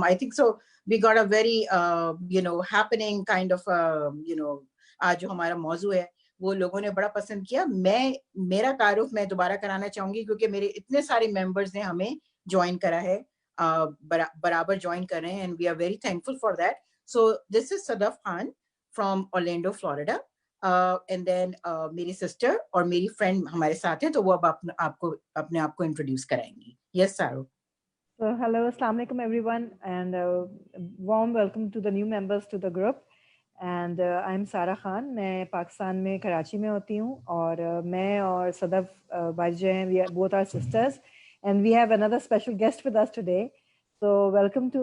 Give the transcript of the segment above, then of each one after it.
I think so we got a very happening kind of आज जो हमारा मौजू है वो लोगों ने बड़ा पसंद किया। मेरा तारुफ मैं दोबारा कराना चाहूंगी क्योंकि मेरे इतने सारे मेंबर्स ने हमें ज्वाइन करा है, बराबर ज्वाइन कर रहे हैं, and we are very thankful for that. So this is Sadaf Khan from Orlando Florida, and then मेरी सिस्टर और मेरी फ्रेंड हमारे साथ हैं, तो वो अब अपने आप को इंट्रोड्यूस कराएंगी। यस सारो। So hello, assalamu alaikum everyone, and warm welcome to the new members to the group. And I'm Sara Khan. मैं पाकिस्तान में कराची में होती हूँ, और मैं और सदफ भाई जो हैं, we both are sisters, and we have another special guest with us today. So welcome to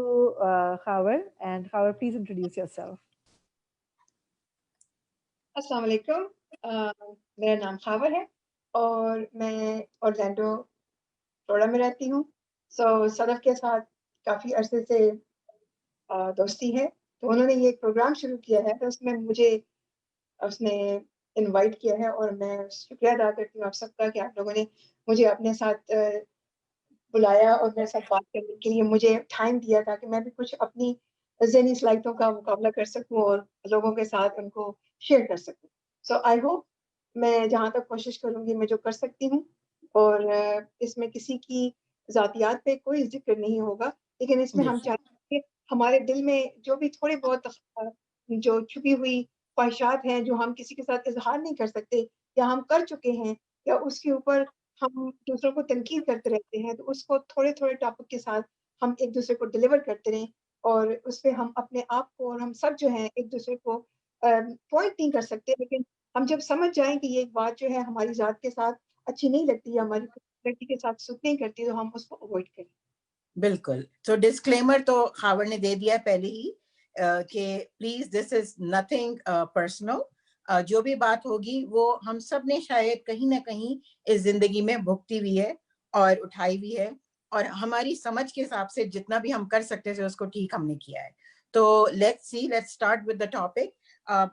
Khawar, and Khawar, please introduce yourself. अस्सलाम वालेकुम, मेरा नाम खावर है और मैं ऑरलैंडो फ्लोरिडा में रहती हूँ। सदफ के साथ काफ़ी अरसे से दोस्ती है, तो उन्होंने ये एक प्रोग्राम शुरू किया है, तो उसमें मुझे उसने इनवाइट किया है और मैं शुक्रिया अदा करती हूँ आप सबका कि आप लोगों ने मुझे अपने साथ बुलाया और मेरे साथ बात करने के लिए मुझे टाइम दिया, ताकि मैं भी कुछ अपनी ज़हनी सलाहियतों का मुकाबला कर सकूँ और लोगों के साथ उनको शेयर कर सकूँ। सो आई होप मैं जहाँ तक कोशिश करूँगी मैं जो कर सकती हूँ, और इसमें किसी की ज़ातियात पे कोई जिक्र नहीं होगा, लेकिन इसमें हम चाहते हैं कि हमारे दिल में जो भी थोड़ी बहुत जो छुपी हुई ख्वाहिशात हैं, जो हम किसी के साथ इजहार नहीं कर सकते या हम कर चुके हैं, या उसके ऊपर हम दूसरों को तनकीद करते रहते हैं, तो उसको थोड़े-थोड़े टॉपिक के साथ हम एक दूसरे को डिलीवर करते रहें, और उसपे हम अपने आप को और हम सब जो हैं एक दूसरे को पॉइंट नहीं कर सकते, लेकिन हम जब समझ जाएँ कि ये बात जो है हमारी ज़ात के साथ अच्छी नहीं लगती या हमारी पर्सनैलिटी के साथ सूट नहीं करती, तो हम उसको अवॉइड करें। बिल्कुल। तो डिस्क्लेमर तो खावर ने दे दिया है पहले ही कि please this is nothing personal. जो भी बात होगी वो हम सब ने शायद कहीं ना कहीं इस जिंदगी में भुगती हुई है और उठाई हुई है, और हमारी समझ के हिसाब से जितना भी हम कर सकते थे उसको ठीक हमने किया है। तो let's start with the topic.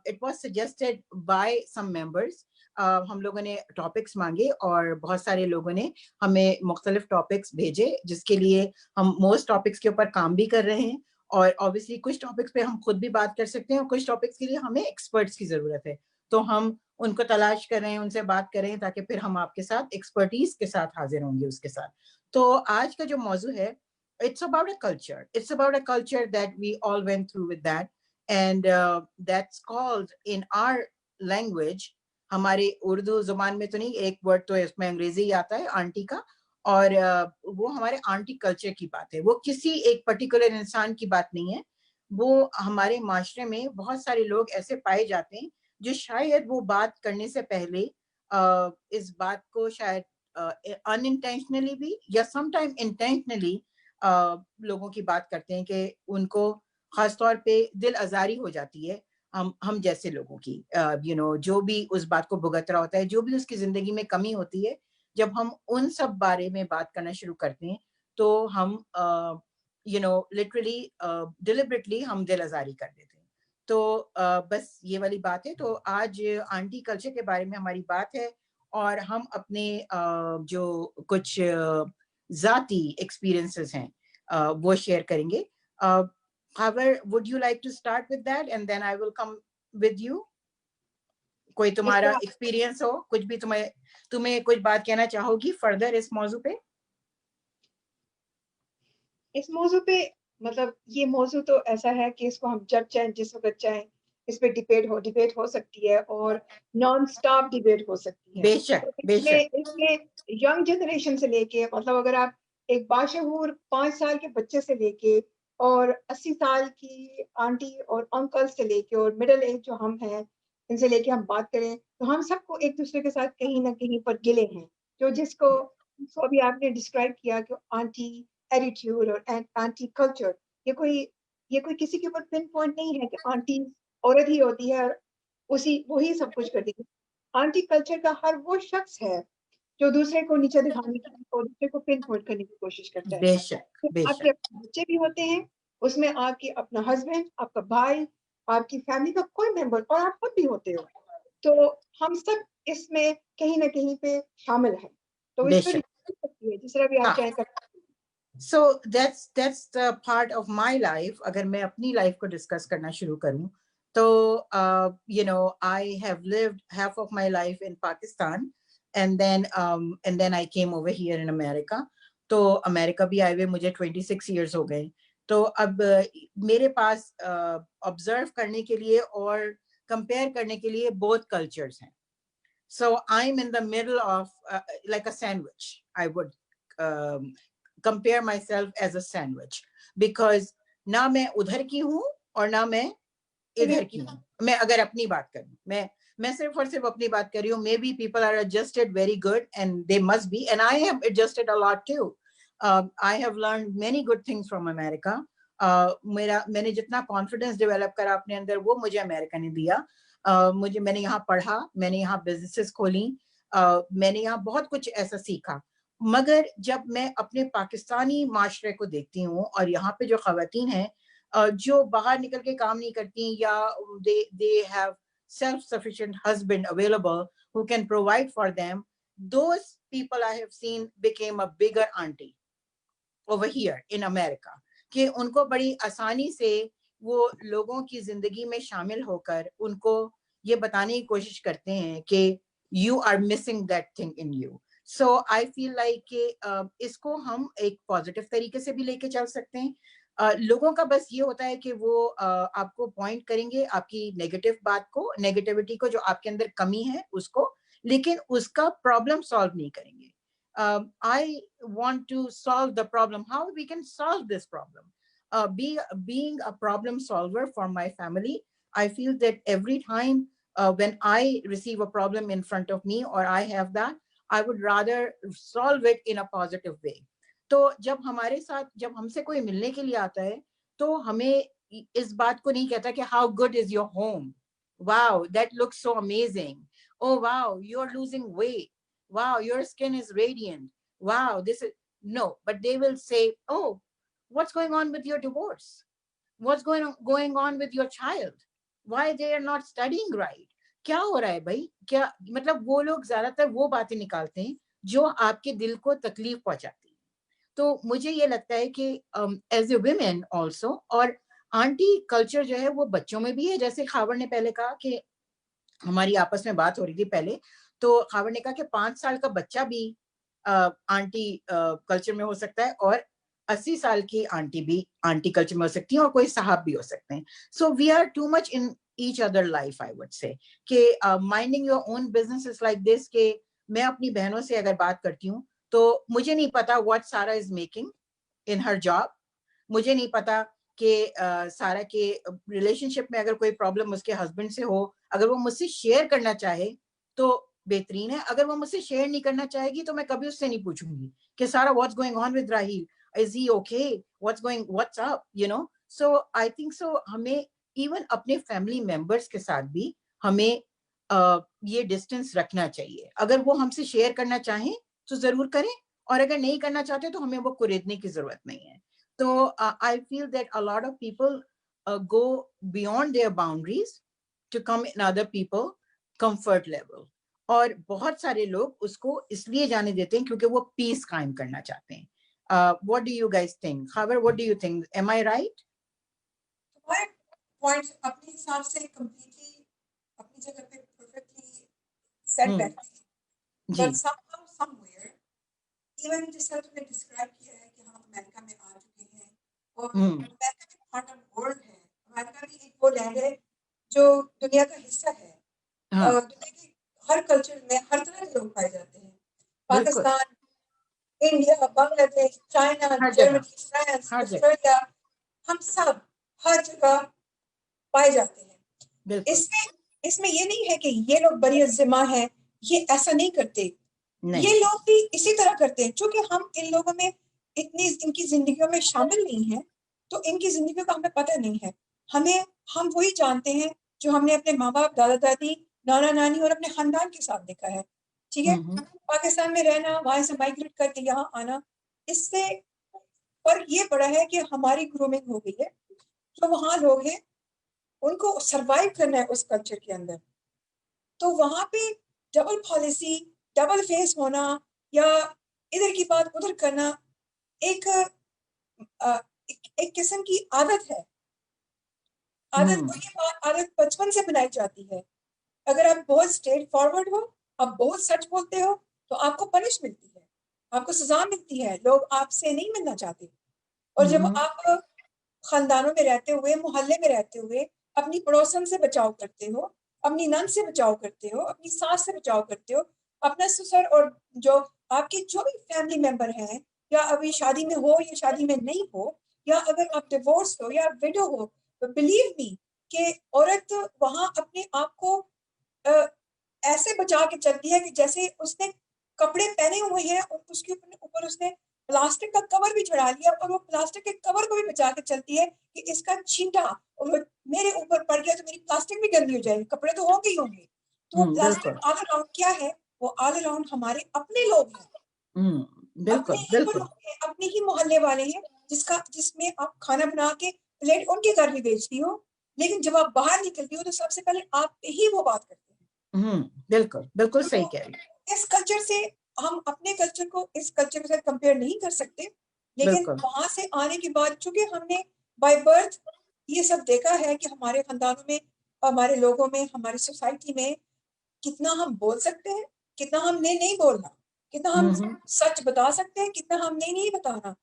It was suggested by some members. हम लोगों ने टॉपिक्स मांगे और बहुत सारे लोगों ने हमें मुख्तलिफ टॉपिक्स भेजे, जिसके लिए हम मोस्ट टॉपिक्स के ऊपर काम भी कर रहे हैं, और ऑब्वियसली कुछ टॉपिक्स पे हम खुद भी बात कर सकते हैं और कुछ टॉपिक्स के लिए हमें एक्सपर्ट्स की जरूरत है, तो हम उनको तलाश कर रहे हैं, उनसे बात कर रहे हैं, ताकि फिर हम आपके साथ एक्सपर्टीज के साथ हाजिर होंगे उसके साथ। तो आज का जो मौजू है, it's about a culture that we all went through with that, and that's called in our language, हमारे उर्दू जुबान में तो नहीं, एक वर्ड तो इसमें अंग्रेजी आता है आंटी का, और वो हमारे आंटी कल्चर की बात है। वो किसी एक पर्टिकुलर इंसान की बात नहीं है, वो हमारे माशरे में बहुत सारे लोग ऐसे पाए जाते हैं जो शायद वो बात करने से पहले इस बात को शायद अनइंटेंशनली भी या समटाइम इंटेंशनली लोगों की बात करते हैं कि उनको खासतौर पे दिल आजारी हो जाती है हम जैसे लोगों की, जो भी उस बात को भुगत रहा होता है, जो भी उसकी जिंदगी में कमी होती है, जब हम उन सब बारे में बात करना शुरू करते हैं तो हम लिटरली डिलिबरेटली हम दिल आजारी कर देते हैं। तो बस ये वाली बात है। तो आज आंटी कल्चर के बारे में हमारी बात है, और हम अपने जो कुछ जाती एक्सपीरियंसेस हैं वो शेयर करेंगे। However, would you like to start with that and then I will come with you? कोई तुम्हारा एक्सपीरियंस हो, कुछ भी तुम्हें कुछ बात कहना चाहोगी फर्दर इस मौजू पे? इस मौजू पे मतलब ये मौजू तो ऐसा है कि इसको हम जब चाहें जिस वक्त चाहें इस पे डिबेट हो सकती है, और नॉन स्टॉप डिबेट हो सकती है। बेशक बेशक। इसमें यंग जनरेशन से लेके, मतलब अगर आप एक बाशऊर 5 साल के बच्चे से लेके और 80 साल की आंटी और अंकल से लेके और मिडिल एज जो हम हैं इनसे लेके हम बात करें, तो हम सबको एक दूसरे के साथ कहीं ना कहीं पर गिले हैं। जो जिसको अभी आपने डिस्क्राइब किया कि आंटी एटीट्यूड और एंटी कल्चर, ये कोई किसी के ऊपर पिन पॉइंट नहीं है कि आंटी औरत ही होती है और वही सब कुछ करती है। आंटी कल्चर का हर वो शख्स है जो दूसरे को नीचे दिखाने की और दूसरे को पिन पॉइंट करने की कोशिश करता है। बेशक तो आपके बच्चे भी होते हैं उसमें, आपके अपना हस्बैंड, आपका भाई, आपकी फैमिली का कोई मेंबर, और आप खुद भी होते हो, तो हम सब इसमें कहीं ना कहीं पे शामिल हैं। तो इस पर सकती है जिस तरह भी आप चाहे कर। So that's the part of my life. अगर मैं अपनी life को discuss करना शुरू करूं, तो I have lived half of my life in Pakistan, and then I came over here in America. तो अमेरिका भी आए हुए मुझे 26 years हो गए. तो अब मेरे पास observe करने के लिए और compare करने के लिए both cultures हैं. So I'm in the middle of like a sandwich. I would compare myself as a sandwich, because ना मैं उधर की हूँ और ना मैं इधर की हूँ. मैं अगर अपनी बात करूँ, मैं सिर्फ और सिर्फ अपनी बात कर रही हूँ. Maybe people are adjusted very good, and they must be, and I have adjusted a lot too. I have learned many good things from America. मैंने जितना confidence develop करा अपने अंदर, वो मुझे अमेरिका ने दिया. मैंने यहाँ पढ़ा, मैंने यहाँ businesses खोली, मैंने यहाँ बहुत कुछ ऐसा सीखा. मगर जब मैं अपने पाकिस्तानी माशरे को देखती हूँ और यहाँ पे जो खवातीन हैं जो बाहर निकल के काम नहीं करती, या they have self-sufficient husband available who can provide for them, those people I have seen became a bigger auntie over here in America. कि उनको बड़ी आसानी से वो लोगों की जिंदगी में शामिल होकर उनको ये बताने की कोशिश करते हैं कि you are missing that thing in you. So I feel like कि इसको हम एक पॉजिटिव तरीके से भी लेके चल सकते हैं. लोगों का बस ये होता है कि वो आपको पॉइंट करेंगे आपकी नेगेटिव बात को, नेगेटिविटी को, जो आपके अंदर कमी है उसको, लेकिन उसका प्रॉब्लम सॉल्व नहीं करेंगे. I want to solve the problem. How we can solve this problem? Being a problem solver for my family, I feel that every time when I receive a problem in front of me or I have that, I would rather solve it in a positive way. तो जब हमारे साथ, जब हमसे कोई मिलने के लिए आता है, तो हमें इस बात को नहीं कहता कि how good is your home? Wow, that looks so amazing. Oh wow, you're losing weight. Wow, your skin is radiant. Wow, this is no, but they will say, oh, what's going on with your divorce? What's going on with your child? Why they are not studying right? क्या हो रहा है भाई? क्या मतलब वो लोग ज्यादातर वो बातें निकालते हैं जो आपके दिल को तकलीफ पहुंचाती है. तो मुझे ये लगता है कि एज ए वुमेन ऑल्सो, और आंटी कल्चर जो है वो बच्चों में भी है. जैसे खावर ने पहले कहा कि हमारी आपस में बात हो रही थी पहले, तो खावर ने कहा कि 5 साल का बच्चा भी आंटी कल्चर में हो सकता है, और 80 साल की आंटी भी आंटी कल्चर में हो सकती है, और कोई साहब भी हो सकते हैं. So we are too much in each other life, I would say कि minding your own business is like this. के मैं अपनी बहनों से अगर बात करती हूँ तो मुझे नहीं पता व्हाट सारा is making in her job. मुझे नहीं पता कि सारा के रिलेशनशिप में अगर कोई प्रॉब्लम उसके हस्बैंड से हो, अगर वो मुझसे शेयर करना चाहे तो बेहतरीन है. अगर वो मुझसे शेयर नहीं करना चाहेगी तो मैं कभी उससे नहीं पूछूंगी कि सारा what's going on with Raheel, is he okay, what's up, so I think सो हमें इवन अपने फैमिली मेंबर्स के साथ भी हमें ये डिस्टेंस रखना चाहिए. अगर वो हमसे शेयर करना चाहें तो जरूर करें, और अगर नहीं करना चाहते तो हमें वो कुरेदने की जरूरत नहीं है. So I feel that a lot of people go beyond their boundaries to come in other people comfort level. और बहुत सारे लोग उसको इसलिए जाने देते हैं क्योंकि वो पीस कायम करना चाहते हैं. What do you guys think? Khabar, what do you think? Am I right? तुम्हारे पॉइंट्स अपने हिसाब से कंप्लीटली अपनी जगह पे परफेक्टली सेट बैठते हैं. But somehow somewhere, even जिस तरह तुमने डिस्क्राइब किया है कि हम अमेरिका में आ चुके हैं और अमेरिका भी पार्ट ऑफ वर्ल्ड है. अमेरिका भी एक वो लैंड है जो दुनिया का हिस्सा है. दुनिया की हर कल्चर में हर तरह के लोग पाए जाते हैं. Pakistan, India, Bangladesh, China, Germany, France, Australia, हम सब हर जगह पाए जाते हैं. इसमें ये नहीं है कि ये लोग बड़ी अज़िमा है, ये ऐसा नहीं करते. ये लोग भी इसी तरह करते हैं. क्योंकि हम इन लोगों में इतनी इनकी जिंदगियों में शामिल नहीं है, तो इनकी जिंदगियों का हमें पता नहीं है. हम वही जानते हैं जो हमने अपने माँ बाप, दादा दादी, नाना नानी और अपने खानदान के साथ देखा है. ठीक है, पाकिस्तान में रहना, वहां से माइग्रेट करके यहाँ आना, इससे फर्क ये पड़ा है कि हमारी ग्रूमिंग हो गई है. जो वहां लोग हैं उनको सरवाइव करना है उस कल्चर के अंदर, तो वहां पे डबल पॉलिसी, डबल फेस होना, या इधर की बात उधर करना, एक एक किस्म की आदत है। आदत को ये आदत बचपन से बनाई जाती है। अगर आप बहुत स्ट्रेट फॉरवर्ड हो, आप बहुत सच बोलते हो, तो आपको पनिश मिलती है, आपको सजा मिलती है, लोग आपसे नहीं मिलना चाहते। और जब आप खानदानों में रहते हुए, मोहल्ले में रहते हुए अपनी पड़ोसन से बचाव करते हो, अपनी नंद से बचाव करते हो, अपनी सास से बचाव करते हो, अपना ससुर और जो आपके जो भी फैमिली मेंबर हैं, या अभी शादी में हो या शादी में नहीं हो, या अगर आप डिवोर्स हो या विडो हो, तो बिलीव मी कि औरत वहां अपने आप को ऐसे बचा के चलती है कि जैसे उसने कपड़े पहने हुए हैं और उसके ऊपर उसने प्लास्टिक का कवर भी चढ़ा लिया, और वो प्लास्टिक के कवर को भी बचा के चलती है कि इसका छींटा और वो मेरे ऊपर पड़ गया तो मेरी प्लास्टिक भी गंदी हो जाएगी, कपड़े तो होंगे ही होंगे। तो वो प्लास्टिक ऑल अराउंड क्या है? वो ऑल अराउंड हमारे अपने लोग हैं, अपने ही वो लोग हैं, अपने ही मोहल्ले वाले हैं, जिसमें आप खाना बना के प्लेट उनके घर भी बेचती हो, लेकिन जब आप बाहर निकलती हो तो सबसे पहले आप पे ही वो बात करते हैं। बिल्कुल बिल्कुल सही कह रही है। इस कल्चर से हम अपने कल्चर को इस कल्चर के साथ कंपेयर नहीं कर सकते, लेकिन वहां से आने के बाद चूंकि हमने बाय बर्थ ये सब देखा है कि हमारे खानदानों में, हमारे लोगों में, हमारी सोसाइटी में कितना हम बोल सकते हैं, कितना हमने नहीं बोलना, कितना हम सच बता सकते हैं, कितना हमने नहीं बताना।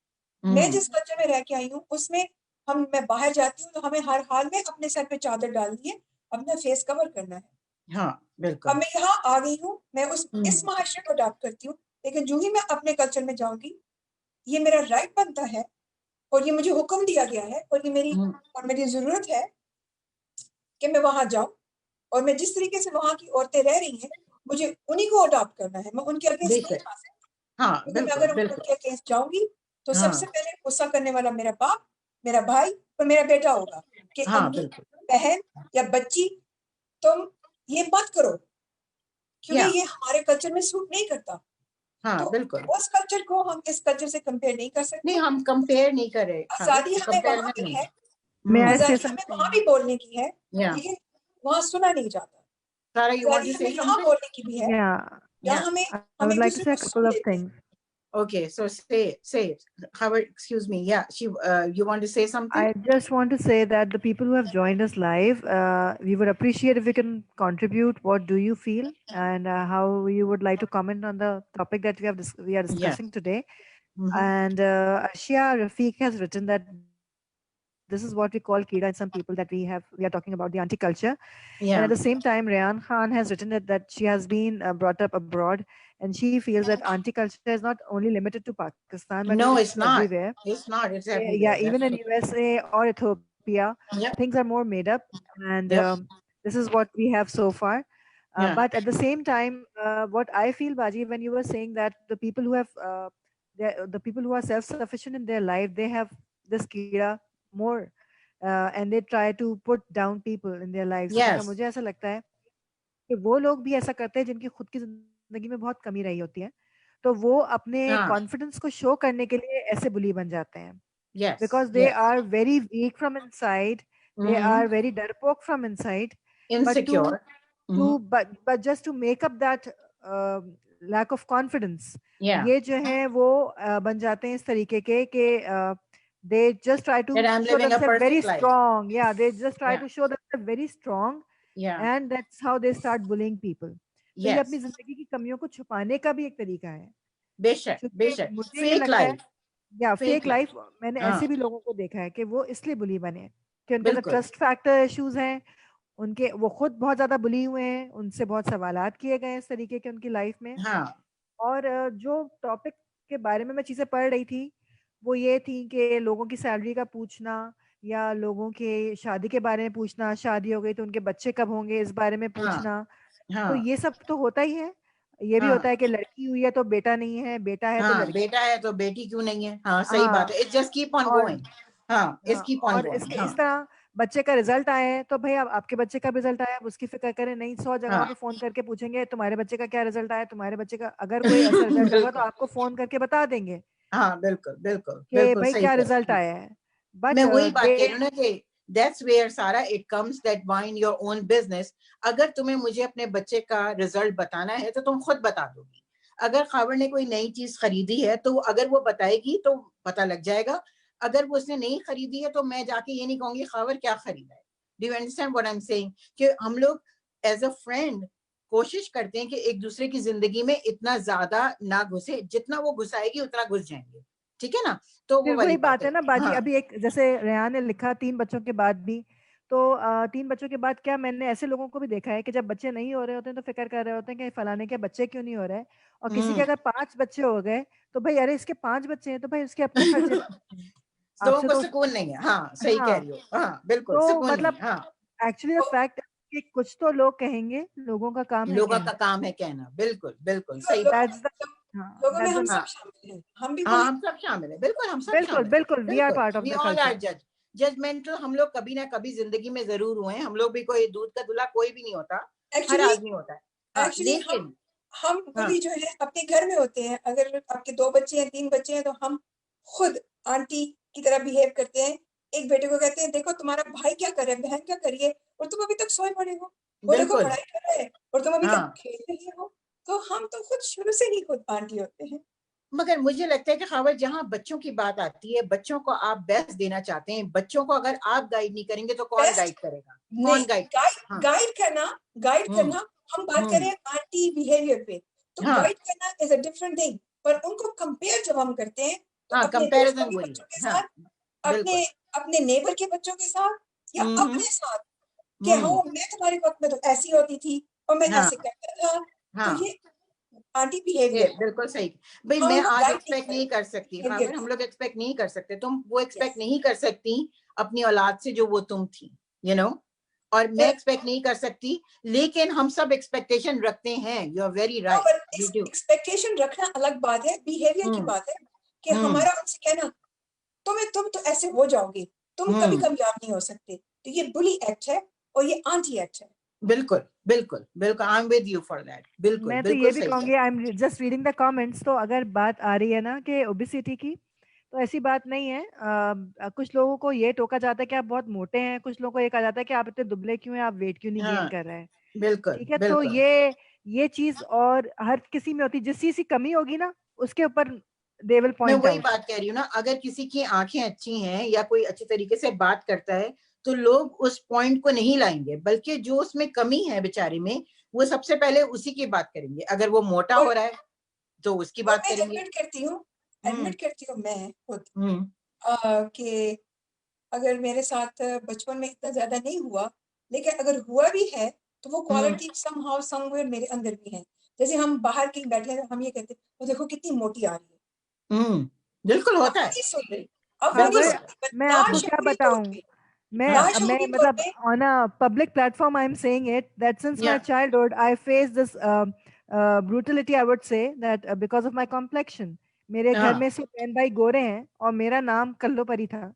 मैं जिस कल्चर में रह के आई हूँ उसमें मैं बाहर जाती हूँ तो हमें हर हाल में अपने सर पे चादर डालनी है, अपना फेस कवर करना है। हाँ बिल्कुल। अब मैं यहाँ आ गई हूँ, मैं इस माशरे को अडॉप्ट करती हूँ, लेकिन जो ही मैं अपने कल्चर में जाऊंगी, ये मेरा राइट बनता है और ये मुझे हुक्म दिया गया है और ये मेरी जरूरत है कि मैं वहां जाऊं, और मैं जिस तरीके से वहां की औरतें रह रही हैं मुझे उन्हीं को अडॉप्ट करना है। मैं उनके अगेंस्ट नहीं जा सकती, क्योंकि मैं अगर उनके अगेंस्ट जाऊंगी तो सबसे पहले गुस्सा करने वाला मेरा बाप, मेरा भाई और मेरा बेटा होगा कि अम्मी, बहन या बच्ची, तुम ये मत करो, क्योंकि ये हमारे कल्चर में सूट नहीं करता। तो बिल्कुल। उस कल्चर को हम इस कल्चर से कंपेयर नहीं कर सकते। नहीं, हम कंपेयर नहीं कर रहे। आजादी हमें वहां भी है, आजादी हमें वहां भी बोलने की है, लेकिन वहां सुना नहीं जाता। Sara, you want to say यहाँ something? बोलने की भी है, यहाँ I would like to say a couple of things. Okay, so say Howard, excuse me. Yeah, you want to say something? I just want to say that the people who have joined us live, we would appreciate if you can contribute. What do you feel, and how you would like to comment on the topic that we are discussing today? And Ashia Rafiq has written that this is what we call Kida in some people, that we are talking about the anti-culture. And at the same time, Rayan Khan has written that she has been brought up abroad, and she feels that anti-culture is not only limited to Pakistan, but no, it's not everywhere. It's not. It's everywhere. Yeah, even in USA or Ethiopia, things are more made up, and this is what we have so far. But at the same time, what I feel, Baji, when you were saying that the people who have the people who are self-sufficient in their life, they have this kira more, and they try to put down people in their lives. Yes. मुझे ऐसा लगता है कि वो लोग भी ऐसा करते हैं जिनकी खुद की जिंदगी में बहुत कमी रही होती है, तो वो अपने कॉन्फिडेंस को शो करने के लिए ऐसे बुली बन जाते हैं. Yes. Because they are very weak from inside, they are very डरपोक from inside, insecure, but just to make up that lack of confidence, ये जो है वो बन जाते हैं इस तरीके के कि they just try to show themselves very strong. Yeah, they just try to show themselves very strong, and that's how they start bullying people. तो ये अपनी जिंदगी की कमियों को छुपाने का भी एक तरीका है. बेशक बेशक. मुझे ये लगता है या फेक लाइफ, मैंने ऐसे भी लोगों को देखा है कि वो इसलिए बुली बने कि उनके अंदर ट्रस्ट फैक्टर इश्यूज हैं, उनके वो खुद बहुत ज्यादा बुली हुए हैं, उनसे बहुत सवालात किए गए इस तरीके के उनकी लाइफ में. और जो टॉपिक के बारे में मैं चीजें पढ़ रही थी वो ये थी कि लोगों की सैलरी का पूछना, या लोगों के शादी के बारे में पूछना, शादी हो गई तो उनके बच्चे कब होंगे इस बारे में पूछना. तो ये सब तो होता ही है. ये भी होता है कि लड़की हुई है तो बेटा नहीं है, बेटा है तो लड़की, बेटा है तो बेटी क्यों नहीं है. सही बात है. It just keep on going. इस तरह बच्चे का रिजल्ट आया है तो भाई आपके बच्चे का रिजल्ट आया, उसकी फिक्र करें नहीं. 100 जगहों पे फोन करके पूछेंगे तुम्हारे बच्चे का क्या रिजल्ट आया, तुम्हारे बच्चे का. अगर कोई ऐसा रिजल्ट होगा तो आपको फोन करके बता देंगे. बिल्कुल बिल्कुल कि भाई क्या रिजल्ट आया है. बट मैं वही बात कह रही हूँ ना कि that's where सारा it comes that mind your own business. अगर तुम्हें मुझे अपने बच्चे का रिजल्ट बताना है तो तुम खुद बता दोगी. अगर खावर ने कोई नई चीज खरीदी है तो अगर वो बताएगी तो पता लग जाएगा. अगर वो उसने नहीं खरीदी है तो मैं जाके ये नहीं कहूंगी खावर क्या खरीदा है। Do you understand what I am saying? कि हम लोग एज अ फ्रेंड कोशिश करते हैं कि एक दूसरे की जिंदगी में इतना ज्यादा ना घुसे, जितना वो घुसाएगी उतना घुस जाएंगे, ठीक है ना? तो वो फिर वाली वही बात बात है है। ना बाजी, हाँ अभी एक जैसे रेहान ने लिखा 3 बच्चों के बाद भी, तो 3 बच्चों के बाद क्या, मैंने ऐसे लोगों को भी देखा है कि जब बच्चे नहीं हो रहे होते हैं तो फिक्र कर रहे होते हैं कि फलाने के बच्चे क्यों नहीं हो रहे हैं, और किसी के अगर 5 बच्चे हो गए तो भाई अरे इसके 5 बच्चे हैं तो भाई उसके अपने खर्चे हैं, लोगों आपसे को तो सुकून नहीं है। हाँ सही कह हाँ, रही हो, हाँ बिल्कुल तो सुकून नहीं मतलब है। हाँ एक्चुअली द फैक्ट कि कुछ तो लोग कहेंगे, लोगों का काम है लोगों का कहना। काम है कहना, बिल्कुल बिल्कुल सही लोगों बात। दैट्स द, हाँ लोगों में हम दैट्स सब हाँ शामिल हैं, हम भी हाँ वही। हम सब शामिल है, बिल्कुल हम सब बिल्कुल शामिल है, बिल्कुल, वी आर बिल्कुल। Part of we the all are culture. Judgmental. हम लोग कभी ना कभी जिंदगी में जरूर हुए हैं, हम लोग भी, कोई दूध का दूल्हा कोई भी नहीं होता, हर एक्चुअली आदमी होता है। हाँ एक्चुअली लेकिन हम हाँ वही जो है अपने घर में होते हैं, अगर आपके 2 बच्चे हैं 3 बच्चे हैं तो हम खुद आंटी की तरह बिहेव करते हैं। एक बेटे को कहते हैं देखो तुम्हारा भाई क्या कर रहा है, बहन क्या कर रही है, और तुम अभी तक सोए पड़े हो, वो देखो बिल्कुल। पढ़ाई कर रहा है और तुम अभी तक हाँ खेल रही हो। तो हम तो खुद शुरू से ही खुद आंटी होते हैं। मगर मुझे लगता है कि खबर जहाँ बच्चों की बात आती है, बच्चों को आप बेस्ट देना चाहते हैं, बच्चों को अगर आप गाइड नहीं करेंगे तो कौन बेस्ट गाइड करेगा? नहीं, कौन गाइड गाइड करेगा? हाँ गाइड करना, गाइड हम्म करना, हम बात हम्म करें आंटी बिहेवियर पे, तो हाँ गाइड करना इज अ डिफरेंट थिंग। पर उनको कंपेयर जब हम करते हैं तो हाँ अपने दोस्तों कंपैरिजन के वही बच्चों के है। हाँ साथ, अपने बिल्कुल। अपने नेबर के बच्चों के साथ, या हम्म अपने साथ, कि हम्म हाँ मैं तुम्हारे वक्त में तो ऐसी होती थी और मैं हाँ ऐसे करता था। तो हाँ ये आंटी ये बिहेवियर, बिल्कुल सही। भाई हम मैं उनको आज गाइड नहीं एक्सपेक्ट नहीं करेंगे कर सकती बिहेवियर खबर, हम पे। लोग एक्सपेक्ट नहीं कर सकते, तुम वो एक्सपेक्ट यस, नहीं कर सकती अपनी औलाद से जो वो तुम थी, यू नो। और मैं पर एक्सपेक्ट नहीं कर सकती, लेकिन हम सब एक्सपेक्टेशन रखते हैं। यू आर वेरी हाँ, राइट, पर वी डू। एक्सपेक्टेशन रखना अलग बात है, बिहेवियर की हम्म बात है कि हम्म हमारा उनसे कहना तुम तो ऐसे हो जाओगे, तुम कभी हम्म कामयाब नहीं हो सकते। तो ये बुली एक्ट है और ये आंटी एक्ट है। बिल्कुल बिल्कुल बिल्कुल, I am with you for that, बिल्कुल मैं तो बिल्कुल ये भी सही कहूंगी, आई am just reading the comments, तो अगर बात आ रही है ना कि ओबेसिटी की, तो ऐसी बात नहीं है। कुछ लोगों को ये टोका जाता है कि आप बहुत मोटे हैं, कुछ लोगों को ये कहा जाता है कि आप इतने दुबले क्यों हैं, आप वेट क्यों नहीं है। गेन हाँ कर रहे हैं। बिल्कुल ठीक है, तो बिल्कुल। ये चीज और हर किसी में होती है, जिस चीज की कमी होगी ना उसके ऊपर दे विल मैं पॉइंट वही आउट। बात कह रही हूँ ना, अगर किसी की आंखें अच्छी हैं या कोई अच्छी तरीके से बात करता है तो लोग उस पॉइंट को नहीं लाएंगे, बल्कि जो उसमें कमी है बेचारे में, वो सबसे पहले उसी की बात करेंगे। अगर वो मोटा और हो रहा है तो उसकी और बात मैं करेंगे। हम्म एडमिट करती हूँ मैं खुद, हम्म कि अगर मेरे साथ बचपन में इतना ज्यादा नहीं हुआ, लेकिन अगर हुआ भी है तो वो हम्म क्वालिटी समहाउ समवेयर मेरे अंदर भी है। जैसे हम बाहर कहीं बैठे हैं, हम ये कहते हैं वो देखो कितनी मोटी आ रही है। बिल्कुल अब होता वो है। नहीं सुन रही, अब वो नहीं बिल्कुल खबर, सुन होता है। रही, पर मैं आपको क्या नाशऊरी तौर बताऊं, पे, हाँ मैं नाशऊरी तौर मतलब पे। On a public platform I am saying it that since या my childhood I face this brutality, I would say that because of my complexion. मेरे घर हाँ में सब बहन भाई गोरे हैं और मेरा नाम कल्लोपरी था।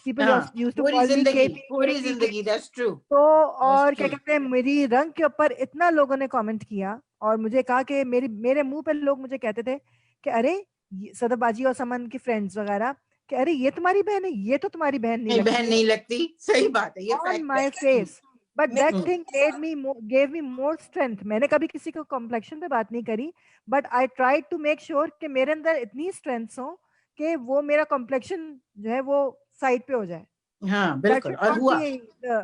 पीपल हाँ यूज्ड टू पूरी कॉल मी जिंदगी, केपी पूरी केपी जिंदगी, केपी। दैट्स ट्रू, तो दैट्स और क्या ट्रू। कहते हैं, मेरी रंग के ऊपर इतना लोगों ने कमेंट किया और मुझे कहा कि मेरे मुंह पे लोग मुझे कहते थे कि अरे सदाबाजी और समन की फ्रेंड्स वगैरह, कि अरे ये तुम्हारी बहन है, ये तो तुम्हारी बहन नहीं नहीं बहन लगती है, नहीं लगती, सही बात है, ये ऑन फैक्ट है। My face. बट दैट मेरे थिंग साथ गेव मी मोर स्ट्रेंथ। मैंने कभी किसी को कॉम्प्लेक्शन पे बात नहीं करी, but I tried to make sure कि मेरे अंदर इतनी स्ट्रेंथ हो कि वो मेरा कॉम्प्लेक्शन जो है वो साइड पे हो जाए। हाँ दैट बिल्कुल, शुड और नॉट हुआ। बी,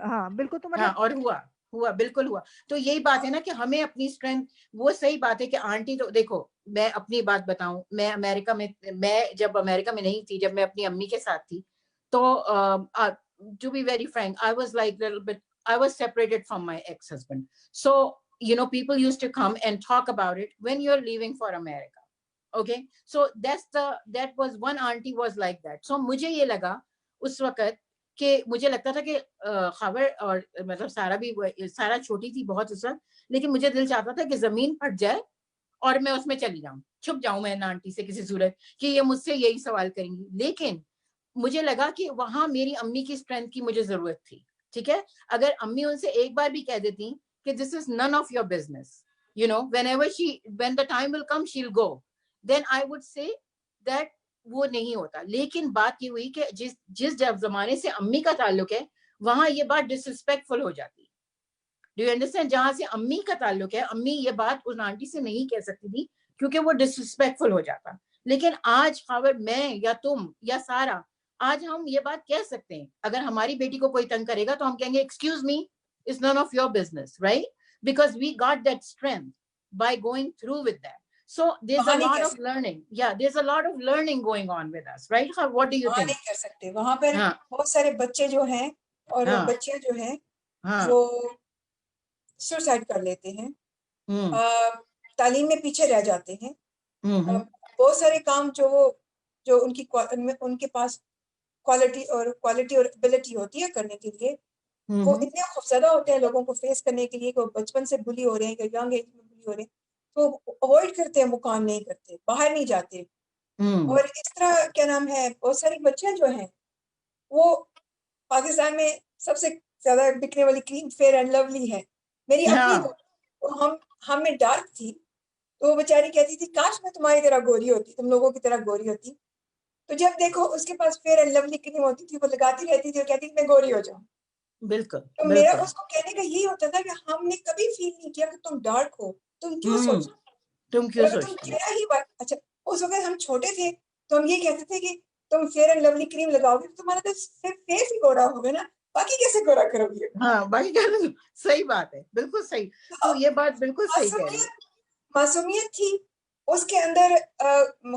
हाँ बिल्कुल, तो हाँ मतलब और हुआ, हुआ बिल्कुल हुआ। तो यही बात है ना कि हमें अपनी स्ट्रेंथ, वो सही बात है कि आंटी तो देखो, मैं अपनी बात बताऊं, मैं अमेरिका में, मैं जब अमेरिका में नहीं थी, जब मैं अपनी अम्मी के साथ थी, तो to be very frank, I was like little bit, I was separated from my ex husband. So you know people used to come and talk about it when you're leaving for America. Okay, so that was one auntie was like that. So मुझे ये लगा उस वक्त कि मुझे लगता था कि खबर और मतलब सारा भी, सारा छोटी थी बहुत उस वक्त, लेकिन मुझे दिल चाहता था कि जमीन फट जाए और मैं उसमें चली जाऊं, छुप जाऊं मैं आंटी से किसी सूरत, कि ये मुझसे यही सवाल करेंगी। लेकिन मुझे लगा कि वहां मेरी अम्मी की स्ट्रेंथ की मुझे जरूरत थी। ठीक है, अगर अम्मी उनसे एक बार भी कह देती कि this is none of your business, you know, when the time will come she will go, then I would say that वो नहीं होता। लेकिन बात ये हुई कि जिस जिस जमाने से अम्मी का ताल्लुक है, वहां ये बात डिसरिस्पेक्टफुल हो जाती है। Do you understand? जहां से अम्मी का ताल्लुक है, अम्मी ये बात उस आंटी से नहीं कह सकती थी क्योंकि वो डिसरिस्पेक्टफुल हो जाता। लेकिन आज खबर मैं या तुम या सारा, आज हम ये बात कह सकते हैं, अगर हमारी बेटी को कोई तंग करेगा तो हम कहेंगे excuse me, it's none of your business, right? Because we got that strength by going through with that. So there's a lot of learning. Yeah, there's a lot of learning going on with us, right? What do you think? नहीं कर सकते वहां पर। बहुत सारे बच्चे जो हैं और बच्चियां जो हैं वो सुसाइड कर लेते हैं, तालीम में पीछे रह जाते हैं। बहुत सारे काम जो उनके पास क्वालिटी और एबिलिटी होती है करने के लिए, वो इतने खौफजदा होते हैं लोगों को फेस करने के लिए कि वो बचपन से बुली हो रहे हैं या यंग एज में बुली हो रहे हैं, तो अवॉइड करते हैं, वो काम नहीं करते, बाहर नहीं जाते। और इस तरह क्या नाम है, बहुत सारी बच्चियां जो हैं वो पाकिस्तान में सबसे ज्यादा बिकने वाली क्रीम फेयर एंड लवली है। मेरी अपनी तो हम में डार्क थी, तो वो बेचारी कहती थी काश मैं तुम्हारी तरह गोरी होती, तुम लोगों की तरह गोरी होती। तो जब देखो उसके पास फेयर एंड लवली क्रीम होती थी, वो लगाती रहती थी और कहती थी मैं गोरी हो जाऊं। बिल्कुल। तो मेरा उसको कहने का यही होता था कि हमने कभी फील नहीं किया कि तुम डार्क हो, तुम क्यों सोचती, तुम क्यों सोचती? अच्छा, उस वक्त हम छोटे थे तो हम ये कहते थे कि तुम फेयर एंड लवली क्रीम लगाओगे तो तुम्हारा तो सिर्फ फेस ही गोरा होगा ना, बाकी कैसे गोरा करोगे? हाँ, बाकी कैसे? सही बात है, बिल्कुल सही। तो ये बात बिल्कुल सही कह रही है। मासूमियत थी उसके अंदर,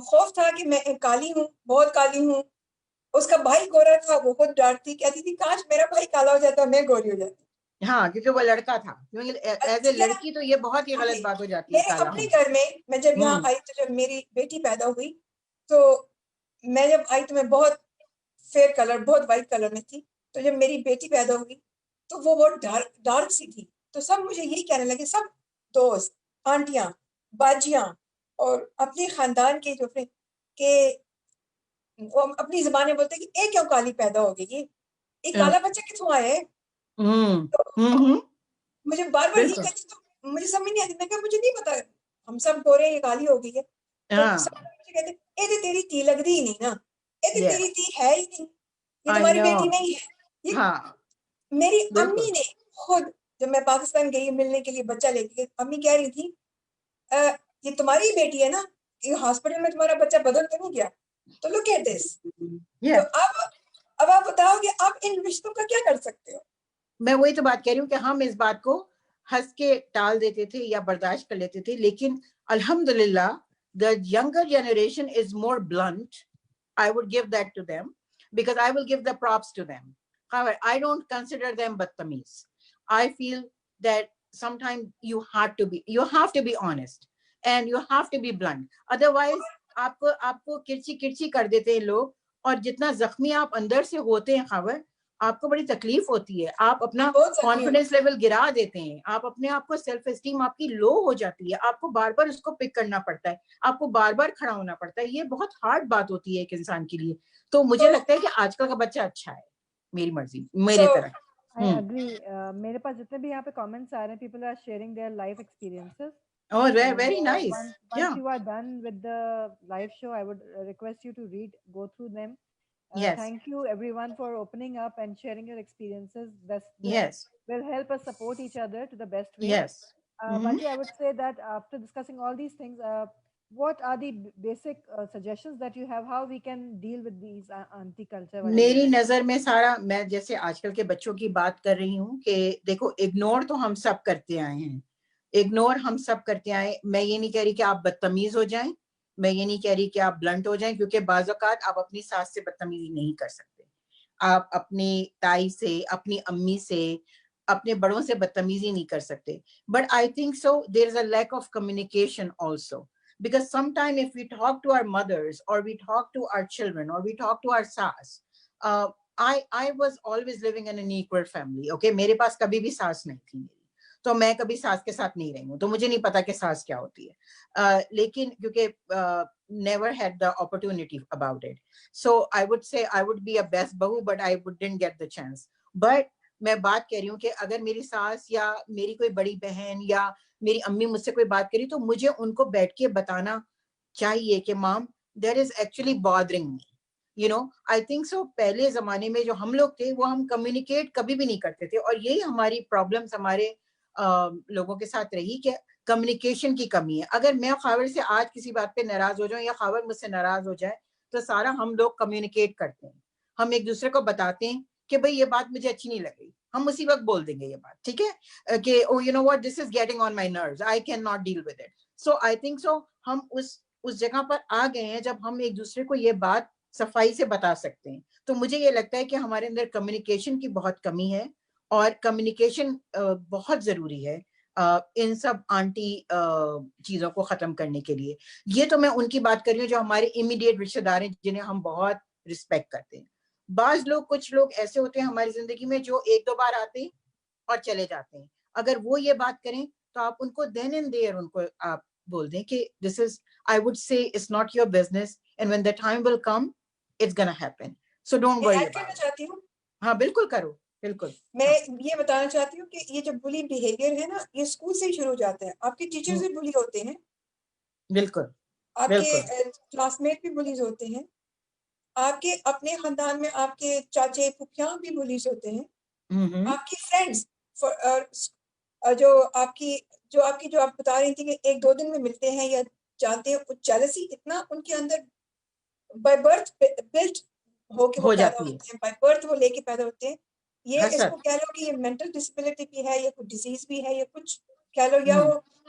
खौफ था कि मैं काली हूँ, बहुत काली हूँ। उसका भाई गोरा था, वो बहुत डार्क थी, कहती थी काश मेरा भाई काला हो जाता, मैं गोरी हो जाती। हाँ, क्योंकि वो लड़का था, क्योंकि एज ए लड़की तो ये बहुत ही गलत बात हो जाती है। मेरे अपने घर में मैं जब यहाँ आई, तो जब मेरी बेटी पैदा हुई, तो मैं जब आई तो मैं बहुत फेयर कलर, बहुत वाइट कलर में थी। तो जब मेरी बेटी पैदा हुई तो वो बहुत डार्क सी थी। तो सब मुझे यही कहने लगे, सब दोस्त, आंटियां, बाजियां और अपने खानदान के जो के वो अपनी जुबान में बोलते कि ये क्यों काली पैदा हो गई, ये काला बच्चा किथों आया है? तो मुझे बार बार यही कहती, तो मुझे समझ नहीं आती। मैं कहा मुझे नहीं पता, हम सब गोरे हैं, ये काली हो गई है। तो सब मुझे कहते ये तो तेरी ती लगती ही नहीं ना, ये तो तेरी ती है ही नहीं, ये तुम्हारी बेटी नहीं है। ये मेरी अम्मी ने खुद, जब मैं पाकिस्तान गई मिलने के लिए बच्चा लेके, अम्मी कह रही थी ये तुम्हारी ही बेटी है ना, ये हॉस्पिटल में तुम्हारा बच्चा बदल तो नहीं गया? तो लुक एट दिस। तो अब आप बताओ कि आप इन रिश्तों का क्या कर सकते हो? मैं वही तो बात कह रही हूँ कि हम इस बात को हंस के टाल देते थे या बर्दाश्त कर लेते थे, लेकिन अल्हम्दुलिल्लाह the younger generation is more blunt. I would give that to them because I will give the props to them. However, I don't consider them badtameez. I feel that sometimes you have to be honest and you have to be blunt. Otherwise, आपको किरची कर देते हैं लोग, और जितना जख्मी आप अंदर से होते हैं खबर, आपको बड़ी तकलीफ होती है, आप अपना कॉन्फिडेंस लेवल गिरा देते हैं, आप अपने आप को, सेल्फ एस्टीम आपकी लो हो जाती है, आपको बार बार उसको पिक करना पड़ता है, आपको बार बार खड़ा होना पड़ता है। ये बहुत हार्ड बात होती है एक इंसान के लिए। तो मुझे लगता है कि आजकल का बच्चा अच्छा है, मेरी मर्जी, मेरे तरह। I agree. मेरे पास जितने भी यहाँ पे comments आ रहे हैं, people are sharing their life experiences. Oh, very nice. Once you are done with the live show, I would request you to go through them. Yes. Thank you everyone for opening up and sharing your experiences. Yes. Will help us support each other to the best way. Yes. Baki, I would say that after discussing all these things, what are the basic suggestions that you have, how we can deal with these anti-culture? मेरी नजर में सारा, मैं जैसे आजकल के बच्चों की बात कर रही हूँ कि देखो, इग्नोर तो हम सब करते आए हैं, इग्नोर हम सब करते आए। मैं ये नहीं कह रही कि आप बदतमीज हो जाएं, मैं ये नहीं कह रही कि आप ब्लंट हो जाएं, क्योंकि बाज़ औक़ात आप अपनी सास से बदतमीजी नहीं कर सकते, आप अपनी ताई से, अपनी अम्मी से, अपने बड़ों से बदतमीजी नहीं कर सकते। But I think so there is a lack of communication also, because sometimes if we talk to our mothers or we talk to our children or we talk to our saas, I was always living in an equal family. Okay, मेरे पास कभी भी सास नहीं थी मेरी, तो मैं कभी सास के साथ नहीं रही हूँ, तो मुझे नहीं पता कि सास क्या होती है, लेकिन क्योंकि never had the opportunity about it, so I would say I would be a best बहू, but I didn't get the chance. But मैं बात कह रही हूँ कि अगर मेरी सास या मेरी कोई बड़ी बहन या मेरी अम्मी मुझसे कोई बात करी, तो मुझे उनको बैठ के बताना चाहिए कि mom, there is actually bothering me, you know. I think so पहले जमाने में जो हम लोग थे, वो हम कम्युनिकेट कभी भी नहीं करते थे, और यही हमारी प्रॉब्लम्स हमारे लोगों के साथ रही कि कम्युनिकेशन की कमी है। अगर मैं खावर से आज किसी बात पे नाराज हो जाऊं या खावर मुझसे नाराज हो जाए, तो सारा हम लोग कम्युनिकेट करते हैं, हम एक दूसरे को बताते हैं कि भाई ये बात मुझे अच्छी नहीं लगी, हम उसी वक्त बोल देंगे ये बात, ठीक है, कि oh you know what, this is getting on my nerves, I can not deal with it. So I think so हम उस जगह पर आ गए हैं जब हम एक दूसरे को ये बात सफाई से बता सकते हैं. तो मुझे ये लगता है कि हमारे अंदर कम्युनिकेशन की बहुत कमी है, और कम्युनिकेशन बहुत जरूरी है इन सब आंटी चीजों को खत्म करने के लिए. ये तो मैं उनकी बात कर रही हूँ जो हमारे इमीडिएट रिश्तेदार हैं, जिन्हें हम बहुत रिस्पेक्ट करते हैं. बाज लोग, कुछ लोग ऐसे होते हैं हमारी जिंदगी में जो एक दो बार आते हैं और चले जाते हैं. अगर वो ये बात करें तो आप उनको देन एंड देयर उनको आप बोल दें कि दिस इज, आई वुड से, it's not your business, and when the time will come it's gonna happen, so don't worry add करना चाहती हूँ. हाँ बिल्कुल करो, बिल्कुल. मैं ये बताना चाहती हूँ कि ये जो बुली बिहेवियर है ना, ये स्कूल से ही शुरू हो जाता है. आपके टीचर्स भी बुली होते हैं, बिल्कुल आपके बिल्कुल. क्लासमेट भी बुलीज होते हैं, आपके अपने खानदान में आपके चाचे फुफिया भी बुलीज होते हैं, आपकी फ्रेंड्स जो आप बता रही थी कि एक दो दिन में मिलते हैं या जानते हैं, कुछ जेलसी इतना उनके अंदर बाय बर्थ बिल्ट होके वो हो पैदा जाती है. होते हैं, बाय बर्थ वो लेके पैदा होते हैं. ये हसद. इसको कह लो कि ये मेंटल डिसेबिलिटी भी है, या कुछ डिजीज भी है, या कुछ कह लो,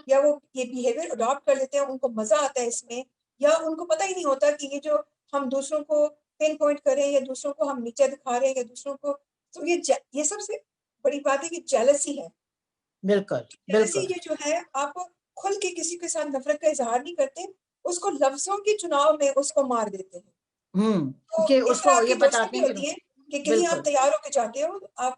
या वो ये बिहेवियर अडॉप्ट कर लेते हैं, उनको मजा आता है इसमें, या उनको पता ही नहीं होता कि ये जो हम दूसरों को पिन पॉइंट करें या दूसरों को हम नीचे दिखा रहे हैं या दूसरों को, तो ये सबसे बड़ी बात है कि जेलसी है. बिल्कुल जेलसी बिल्कुल. ये जो है, आप खुल के किसी के साथ नफरत का इजहार नहीं करते, उसको लफ्जों के चुनाव में उसको मार देते हैं. तो कि इस तरह उसको ये आपकी दोस्ती बताते भी हैं होती है कि कहीं आप बिल्कुल. तैयार होके जाते हो, आप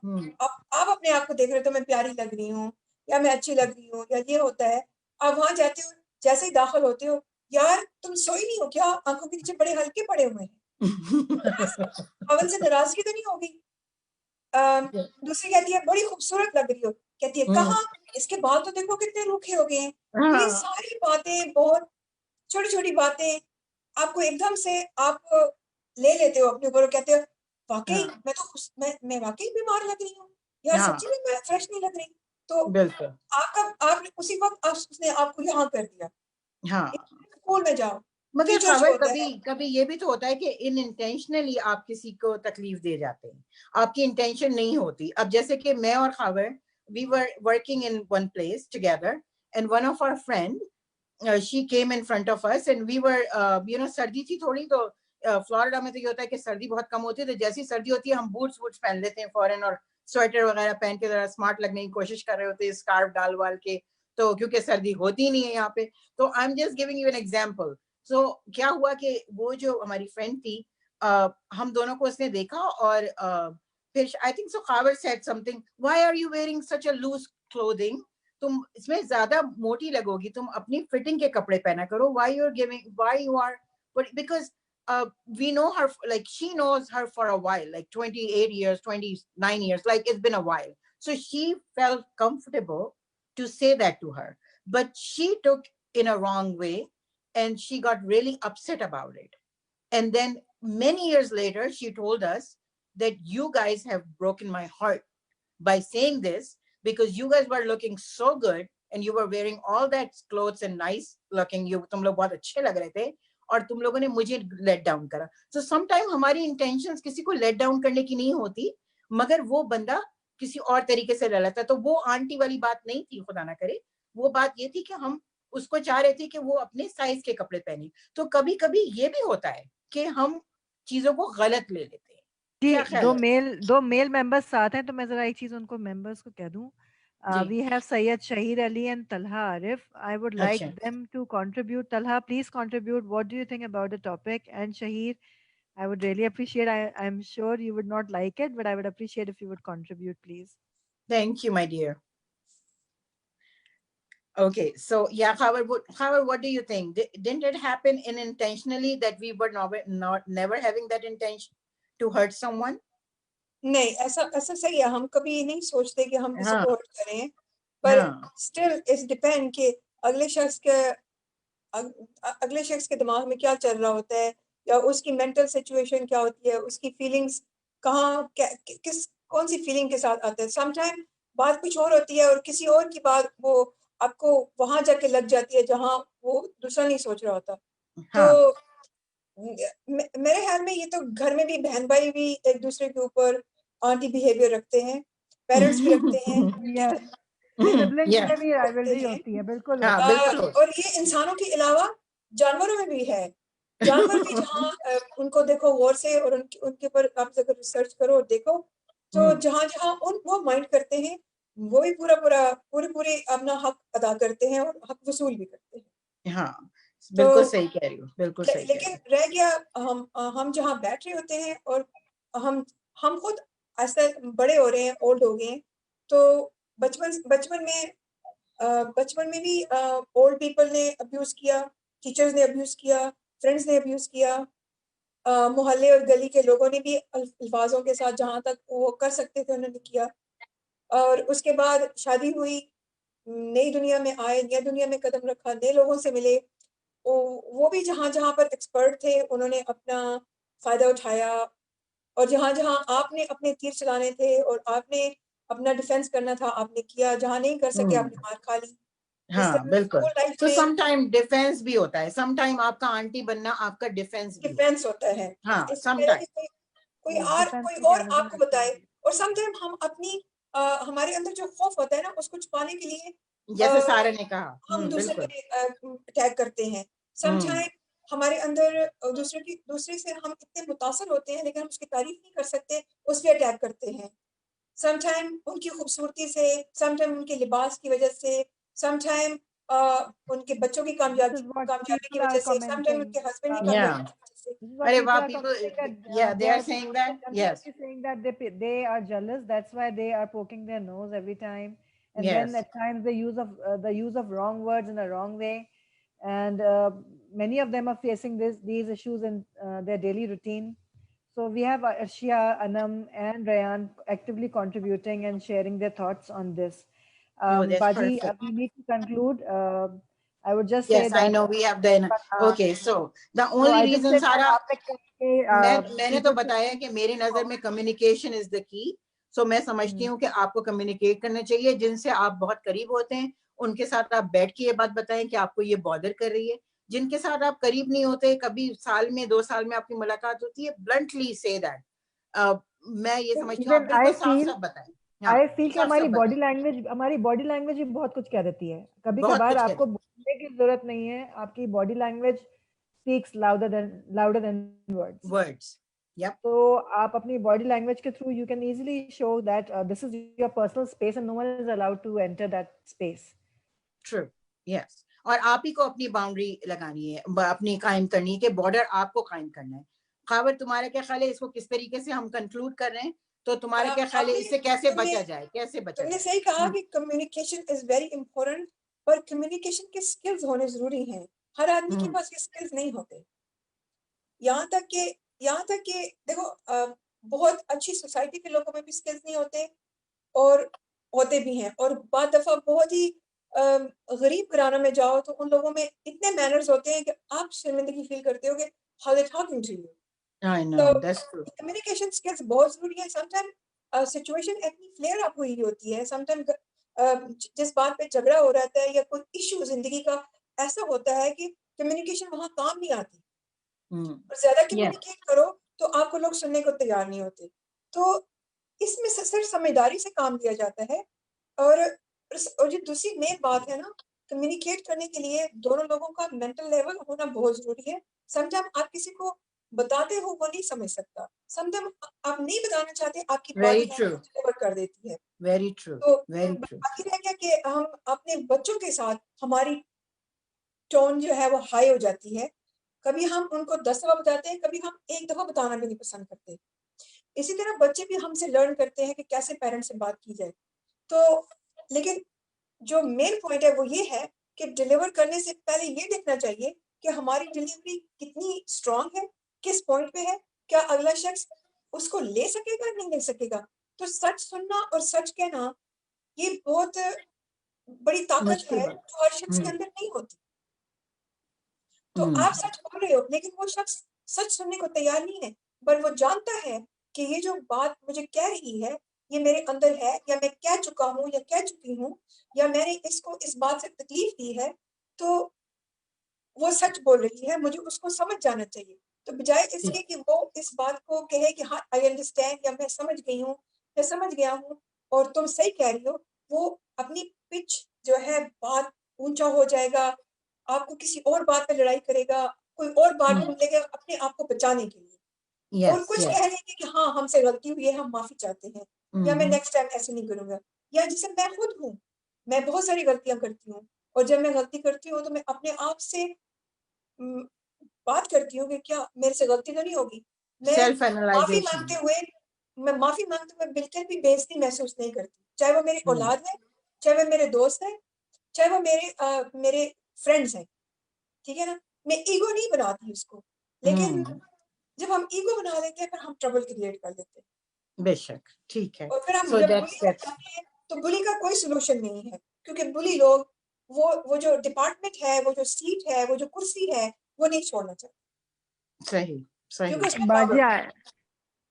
अपने आप को देख रहे हो, तो मैं प्यारी लग रही हूँ या मैं अच्छी लग रही हूँ या ये होता है. आप वहां जाते हो, जैसे ही दाखिल होते हो, यार तुम सोई नहीं हो क्या, आंखों के नीचे बड़े हल्के पड़े हुए हैं. अवन से नाराजगी तो नहीं होगी. दूसरी कहती है बड़ी खूबसूरत लग रही हो, कहती है कहाँ, इसके बाल तो देखो कितने रूखे हो गए हैं. ये हाँ सारी बातें, बहुत छोटी छोटी बातें, आपको एकदम से आप ले लेते हो अपने ऊपर और कहते हो वाकई हाँ मैं तो मैं वाकई बीमार लग रही हूँ यार, हाँ सच्ची में मैं फ्रेश नहीं लग रही. तो बिल्कुल. आप उसी वक्त उसने आपको यहाँ कर दिया. हाँ स्कूल में जाओ, मगर टीचर जो खबर होता कभी है, कभी ये भी तो होता है कि इन इंटेंशनली आप किसी को तकलीफ दे जाते हैं, आपकी इंटेंशन नहीं होती. अब जैसे कि मैं और Khawar, we were working in one place together, and one of our friend, she came in front of us and we were you know, सर्दी थी थोड़ी, तो फ्लोरिडा में तो ये होता है कि सर्दी बहुत कम होती है, तो जैसी सर्दी होती है हम बूट्स पहन लेते हैं फॉरन, और स्वेटर वगैरह पहन के जरा स्मार्ट लगने की कोशिश कर रहे होते हैं, स्कार्फ डाल वाल के, तो क्योंकि सर्दी होती नहीं है यहाँ पे. तो I am just giving you an example. So क्या हुआ कि वो जो हमारी फ्रेंड थी, हम दोनों को उसने देखा, और फिर I think so Khawar said something, why are you wearing such a loose clothing, तुम इसमें ज्यादा मोटी लगोगी, तुम अपनी फिटिंग के कपड़े पहना करो, why you are, but because we know her, like she knows her for a while, like 28 years, 29 years, like it's been a while, so she felt comfortable to say that to her, but she took in a wrong way and she got really upset about it. And then many years later she told us that you guys have broken my heart by saying this, because you guys were looking so good and you were wearing all that clothes and nice looking, you तुम लोग बहुत अच्छे लग रहे थे, और तुम लोगों ने मुझे let down करा. So sometime हमारी intentions किसी को let down करने की नहीं होती, मगर वो बंदा किसी और तरीके से ले लेता. तो वो आंटी वाली बात नहीं थी, खुदा ना करे, वो बात ये थी कि हम उसको चाह रहे थे कि वो अपने साइज के कपड़े पहने. तो कभी कभी ये भी होता है कि हम चीजों को गलत ले लेते हैं. क्या जी, ख्याल है? दो मेल मेंबर्स साथ हैं, तो मैं जरा एक चीज उनको मेंबर्स को कह दूं. जी. We have Syed Shahid Ali and Talha Arif. I would like अच्छा. them to contribute. Talha, please contribute. What do you think about the topic? And Shahid, I would really appreciate. I'm sure you would not like it, but I would appreciate if you would contribute, please. Thank you, my dear. Okay, so yeah, Khabar, what do you think? Didn't it happen intentionally that we were never having that intention to hurt someone? नहीं, ऐसा ऐसा सही है, हम कभी नहीं सोचते कि हम किसी हाँ को हर्ट करें, पर हाँ स्टिल इट्स डिपेंड कि अगले शख्स के अगले शख्स के दिमाग में क्या चल रहा होता है, या उसकी मेंटल सिचुएशन क्या होती है, उसकी फीलिंग्स कहाँ किस कौन सी फीलिंग के साथ आते हैं. समटाइम बात कुछ और होती है और किसी और की बात वो आपको वहां जाके लग जाती है जहां वो दूसरा नहीं सोच रहा होता. हाँ तो मेरे ख्याल में ये तो घर में भी बहन भाई भी एक दूसरे के ऊपर आंटी बिहेवियर रखते हैं, पेरेंट्स भी रखते हैं, Yes. Siblings Yeah. में भी रखते राइवलरी हैं। होती है, बिल्कुल हाँ, होती है। बिल्कुल। और ये इंसानों के अलावा जानवरों में भी है। जानवर भी जहाँ उनको देखो गौर से और उनके ऊपर आप अगर रिसर्च करो और देखो तो जहाँ जहाँ वो माइंड करते हैं वो भी पूरे अपना हक अदा करते हैं और हक वसूल भी करते हैं। हाँ, तो बिल्कुल सही कह रही हो, बिल्कुल सही कह रही लेकिन रह गया हम जहाँ बैठ रहे होते हैं और हम खुद ऐसे बड़े हो रहे हैं, ओल्ड हो गए हैं, तो बचपन में भी ओल्ड पीपल ने अब्यूज किया, टीचर्स ने अब्यूज किया, फ्रेंड्स ने अब्यूज किया, मोहल्ले और गली के लोगों ने भी अल्फाजों के साथ जहाँ तक वो कर सकते थे उन्होंने किया। और उसके बाद शादी हुई, नई दुनिया में आए, नई दुनिया में कदम रखा, नए लोगों से मिले, वो भी जहाँ जहाँ पर एक्सपर्ट थे उन्होंने अपना फायदा उठाया। और जहाँ जहाँ आपने अपने तीर चलाने थे और आपने अपना डिफेंस करना था आपने किया, जहाँ नहीं कर सके आपने मार खा ली। इस हाँ, तरह बिल्कुल। स्कूल लाइफ तो में सम टाइम डिफेंस भी होता है, सम टाइम आपका आंटी बनना आपका डिफेंस भी है। डिफेंस होता है। हाँ, इससे सम पहले टाइम। कि कोई डिफेंस और मैकेनिज्म आपको एक्टिव बताए। होती और समटाइम हम अपनी हमारे अंदर जो खौफ होता है ना उसको छुपाने के लिए जैसे सारा ने कहा, हम दूसरे बिल्कुल। पे अटैक करते हैं। समटाइम हमारे अंदर दूसरे से हम इतने मुतासर होते हैं लेकिन हम उसकी तारीफ नहीं कर सकते, उस पे अटैक करते हैं। समटाइम उनकी खूबसूरती से, समटाइम उनके लिबास की वजह से, समटाइम उनके बच्चों की This is what कामयाबी की people are वजह से, समटाइम commenting. उनके हस्बैंड की Yeah. कामयाबी की वजह से। This is what अरे people वाह, are people, commenting that yeah, they they are are saying that, yes, saying that they are jealous. That's why they are poking their nose every time, and then yes. at times the use of wrong words in a wrong way, and many of them are facing these issues in their daily routine. So we have Arshia, Anam, and Rayan actively contributing and sharing their thoughts on this. No, that's Baji, perfect. we need to conclude. I would just say Yes, I that. know we have the, Uh, okay, so the so only I just reason said that सारा आपने करके मैंने तो people से बताया कि मेरी नजर में कम्युनिकेशन इज द की। सो मैं समझती हूँ कि आपको कम्युनिकेट करना चाहिए, जिनसे आप बहुत करीब होते हैं उनके साथ आप बैठ के ये बात बताएं कि आपको ये बॉदर कर रही है। जिनके साथ आप करीब नहीं होते, कभी साल में 2 साल में आपकी मुलाकात होती है, ब्लंटली से दैट। मैं ये समझती हूँ आप even बिल्कुल साफ साफ बताएं। हाँ, I feel कि साफ साफ बताएं। हमारी बॉडी लैंग्वेज भी बहुत कुछ कह देती है। कभी बहुत कभार कुछ आपको कहते बोलने की जरूरत नहीं है, आपकी body language speaks louder than words. Words. Yup, तो आप अपनी बॉडी लैंग्वेज के through you can easily show that this is your personal space and no one is allowed to enter that space. True, yes. और आप ही को अपनी boundary लगानी है, अपनी कायम करनी है, कि बॉर्डर आपको कायम करना है। खाबर, तुम्हारा क्या ख्याल है, इसको किस तरीके से हम कंक्लूड कर रहे हैं? तो तुम्हारा क्या ख्याल है, इससे कैसे बचा जाए, कैसे बचा तुमने जाए? सही कहा कि कम्युनिकेशन इज वेरी इंपॉर्टेंट, पर कम्युनिकेशन के स्किल्स होने जरूरी हैं। हर आदमी के पास ये स्किल्स नहीं होते। यहाँ तक कि देखो बहुत अच्छी सोसाइटी के लोगों में भी स्किल्स नहीं होते और होते भी हैं, और बाद दफा बहुत ही गरीब घरानों में जाओ तो उन लोगों में इतने मैनर्स होते हैं कि आप शर्मिंदगी फील करते हो कि how they talking to you. I तो know, that's true. Communication skills बहुत जरूरी है। समटाइम सिचुएशन इतनी फ्लेयर अप हुई होती है, समटाइम जिस बात पे झगड़ा हो रहा है या कोई इशू जिंदगी का ऐसा होता है कि कम्युनिकेशन वहां काम नहीं आती। और ज्यादा कम्युनिकेट करो तो आपको लोग सुनने को तैयार नहीं होते। तो इसमें सिर्फ समझदारी से काम लिया जाता है। और जो दूसरी मेन बात है ना, कम्युनिकेट करने के लिए दोनों लोगों का मेंटल लेवल होना बहुत जरूरी है। समटाइम आप किसी को बताते हो वो नहीं समझ सकता, समटाइम आप नहीं बताना चाहते, आपकी body Very true, language cover कर देती है। very true, तो very true. बाकी रह गया कि हम अपने बच्चों के साथ हमारी टोन जो है वो हाई हो जाती है। कभी हम उनको 10 दफा बताते हैं, कभी हम एक दफा बताना भी नहीं पसंद करते। इसी तरह बच्चे भी हमसे लर्न करते हैं कि कैसे पेरेंट्स से बात की जाए। तो लेकिन जो मेन पॉइंट है वो ये है कि डिलीवर करने से पहले ये देखना चाहिए कि हमारी डिलीवरी कितनी स्ट्रांग है, किस पॉइंट पे है, क्या अगला शख्स उसको ले सकेगा नहीं ले सकेगा। तो सच सुनना और सच कहना ये बहुत बड़ी ताकत मुश्किल है बात। जो हर शख्स के अंदर नहीं होती। तो आप हम्म, सच बोल रहे हो लेकिन वो शख्स सच सुनने को तैयार नहीं है, पर वो जानता है कि ये जो बात मुझे कह रही है ये मेरे अंदर है, या मैं कह चुका हूँ या कह चुकी हूँ, या मैंने इसको इस बात से तकलीफ दी है, तो वो सच बोल रही है, मुझे उसको समझ जाना चाहिए। तो बजाय इसके कि वो इस बात को कहे कि हाँ आई अंडरस्टैंड या मैं समझ गई हूँ, मैं समझ गया हूँ और तुम सही कह रही हो, वो अपनी पिच जो है बात ऊंचा हो जाएगा, आपको किसी और बात पे लड़ाई करेगा, कोई और बात ढूंढ लेगा अपने आप को बचाने के लिए, और कुछ कह लेंगे कि हाँ हमसे गलती हुई है, हम माफी चाहते हैं, या मैं नेक्स्ट टाइम ऐसे नहीं करूंगा। या जैसे मैं खुद हूँ, मैं बहुत सारी गलतियां करती हूँ, और जब मैं गलती करती हूँ तो मैं अपने आप से बात करती हूँ कि क्या मेरे से गलती तो नहीं होगी। मैं माफी मांगते हुए बिल्कुल भी बेइज्जती महसूस नहीं करती, चाहे वो मेरी औलाद है, चाहे वो मेरे दोस्त है, चाहे वो मेरे फ्रेंड्स हैं, ठीक है ना। मैं ईगो नहीं बनाती उसको, लेकिन जब हम ईगो बना लेते हैं फिर हम ट्रबल क्रिएट कर देते हैं। बेशक, ठीक है। और फिर हम जब बुली हो जाते हैं तो बुली का कोई सोल्यूशन नहीं है, क्योंकि बुली लोग वो जो डिपार्टमेंट है, वो जो सीट है, वो जो कुर्सी है, वो नहीं छोड़ना चाहते। सही, सही। क्योंकि उसमें Baji, power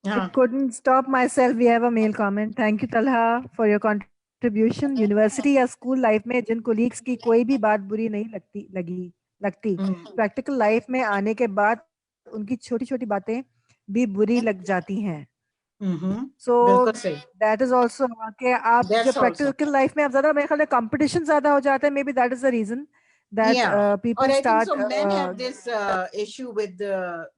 I couldn't stop myself. We have a mail comment. Thank you, Talha, for your contribution. University या school life में जिन colleagues की कोई भी बात बुरी नहीं लगती, practical life में आने के बाद उनकी छोटी-छोटी बातें भी बुरी लग जाती हैं। So बिल्कुल सही। that is also कि आप That's जब practical life में आप ज़्यादा, मेरे ख्याल में competition ज़्यादा हो जाता है, maybe that is the reason that Yeah. people Or I think start. so men have this issue with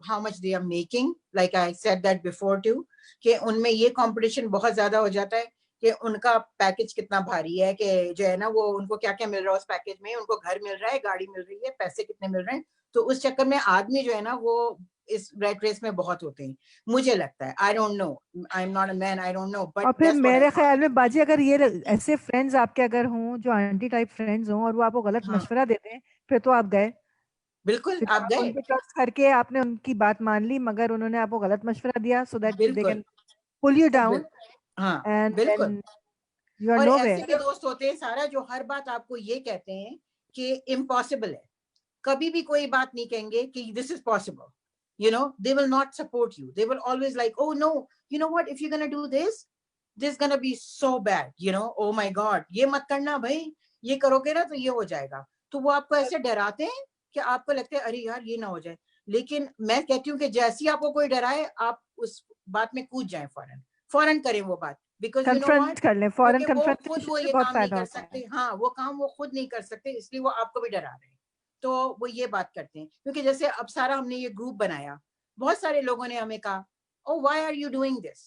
how much they are making, like I said that before too, कि उनमें ये competition बहुत ज्यादा हो जाता है कि उनका पैकेज कितना भारी है, कि जो है ना वो उनको क्या क्या मिल रहा है उस पैकेज में, उनको घर मिल रहा है, गाड़ी मिल रही है, पैसे कितने मिल रहे हैं, तो उस चक्कर में आदमी जो है ना वो इस रेट रेस में बहुत होते हैं, मुझे लगता है। I don't know, I am not a man, I don't know, but और फिर मेरे ख्याल में बाजी, अगर ये ऐसे फ्रेंड्स आपके अगर हों जो आंटी टाइप फ्रेंड्स हों और वो आपको गलत मशवरा देते हैं, फिर तो आप गए। बिल्कुल आप गए, उन पे ट्रस्ट करके आपने उनकी बात मान ली, मगर उन्होंने आपको गलत मशवरा दिया so that they can pull you down, हाँ एंड बिल्कुल। यू आर और नो ऐसे वे। भी दोस्त होते हैं सारा जो हर बात आपको ये कहते हैं कि इम्पॉसिबल है, कभी भी कोई बात नहीं कहेंगे कि this is possible, you know, they will not support you, they will always like, oh no, you know what, if you're going to do this is going to be so bad, you know, oh my god, ये मत करना भाई, ये करोगे ना तो ये हो जाएगा, तो वो आपको ऐसे डराते हैं कि आपको लगता है अरे यार ये ना हो जाए। लेकिन मैं कहती हूँ कि जैसे ही आपको कोई डराए आप उस बात में कूद जाएं, फौरन फौरन करें वो बात, बिकॉज यू नो व्हाट, कर लें फौरन, क्योंकि वो खुद कन्फ्रंटेशन वो से ये बहुत काम नहीं फायदा कर होता है। सकते, हाँ वो काम वो खुद नहीं कर सकते, इसलिए वो आपको भी डरा रहे हैं, तो वो ये बात करते हैं। क्योंकि जैसे अब सारा हमने ये ग्रुप बनाया, बहुत सारे लोगों ने हमें कहा oh why are you doing this,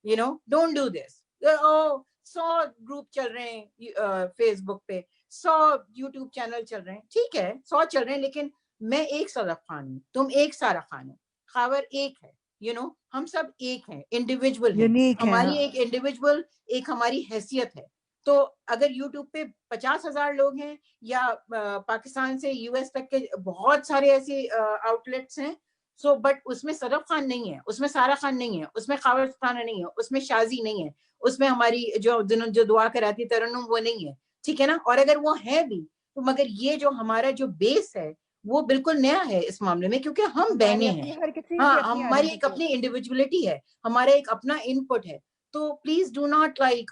you know don't do this, oh 100 group चल रहे हैं फेसबुक पे, 100 यूट्यूब चैनल चल रहे हैं, ठीक है 100 चल रहे हैं, लेकिन मैं एक सदफ खान हूँ, तुम एक सारा खान हो, खावर एक है, यू नो हम सब एक हैं, इंडिविजुअल हैं, हमारी एक इंडिविजुअल एक हमारी हैसियत है। तो अगर यूट्यूब पे 50,000 लोग हैं या पाकिस्तान से यूएस तक के बहुत सारे ऐसे आउटलेट्स हैं, सो बट उसमें सदफ खान नहीं है, उसमें सारा खान नहीं है, उसमें खावर खाना नहीं है, उसमें शाजी नहीं है, उसमें हमारी जो दुआ कराती तरन्नुम वो नहीं है, ठीक है ना। और अगर वो है भी तो मगर ये जो हमारा जो बेस है वो बिल्कुल नया है इस मामले में, क्योंकि हम बहने हैं, हाँ हमारी एक अपनी इंडिविजुअलिटी है, हमारा एक अपना इनपुट है। तो please do not like